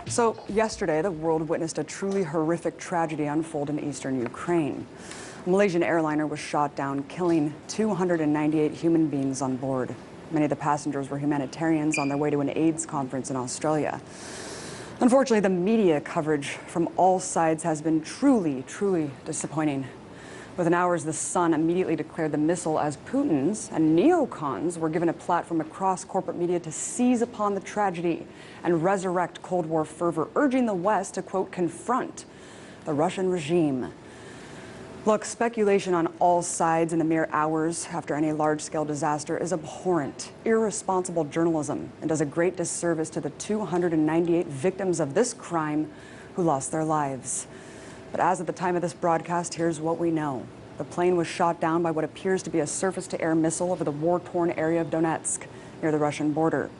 So yesterday, the world witnessed a truly horrific tragedy unfold in eastern Ukraine. A Malaysian airliner was shot down, killing 298 human beings on board. Many of the passengers were humanitarians on their way to an AIDS conference in Australia. Unfortunately, the media coverage from all sides has been truly disappointing. Within hours, the Sun immediately declared the missile as Putin's, and neocons were given a platform across corporate media to seize upon the tragedy and resurrect Cold War fervor, urging the West to, quote, confront the Russian regime. Look, speculation on all sides in the mere hours after any large-scale disaster is abhorrent, irresponsible journalism, and does a great disservice to the 298 victims of this crime who lost their lives. But as of the time of this broadcast, here's what we know. The plane was shot down by what appears to be a surface-to-air missile over the war-torn area of Donetsk, near the Russian border.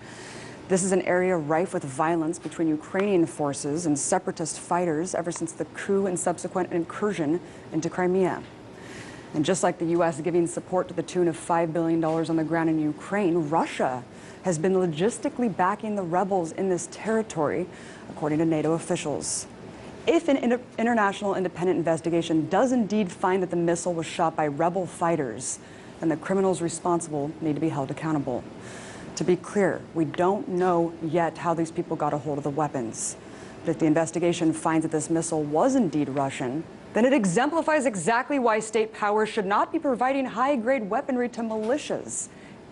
This is an area rife with violence between Ukrainian forces and separatist fighters ever since the coup and subsequent incursion into Crimea. And just like the U.S. giving support to the tune of $5 billion on the ground in Ukraine, Russia has been logistically backing the rebels in this territory, according to NATO officials. If an international independent investigation does indeed find that the missile was shot by rebel fighters, then the criminals responsible need to be held accountable. To be clear, we don't know yet how these people got a hold of the weapons. But if the investigation finds that this missile was indeed Russian, then it exemplifies exactly why state powers should not be providing high-grade weaponry to militias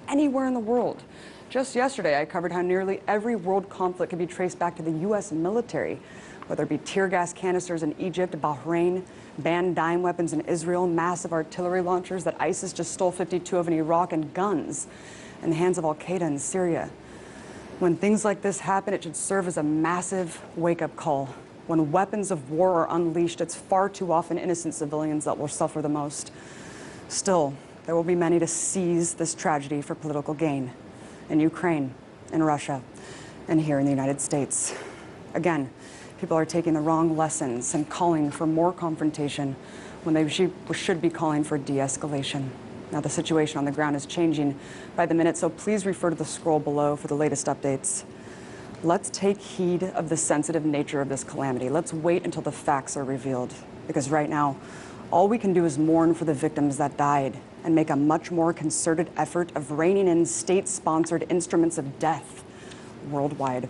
anywhere in the world. Just yesterday, I covered how nearly every world conflict can be traced back to the U.S. military, whether it be tear gas canisters in Egypt, Bahrain, banned dime weapons in Israel, massive artillery launchers that ISIS just stole 52 of in Iraq, and guns in the hands of Al-Qaeda in Syria. When things like this happen, it should serve as a massive wake-up call. When weapons of war are unleashed, it's far too often innocent civilians that will suffer the most. Still, there will be many to seize this tragedy for political gain in Ukraine, in Russia, and here in the United States. Again, people are taking the wrong lessons and calling for more confrontation when they should be calling for de-escalation. Now, the situation on the ground is changing by the minute, so please refer to the scroll below for the latest updates. Let's take heed of the sensitive nature of this calamity. Let's wait until the facts are revealed, because right now, all we can do is mourn for the victims that died and make a much more concerted effort of reining in state-sponsored instruments of death worldwide.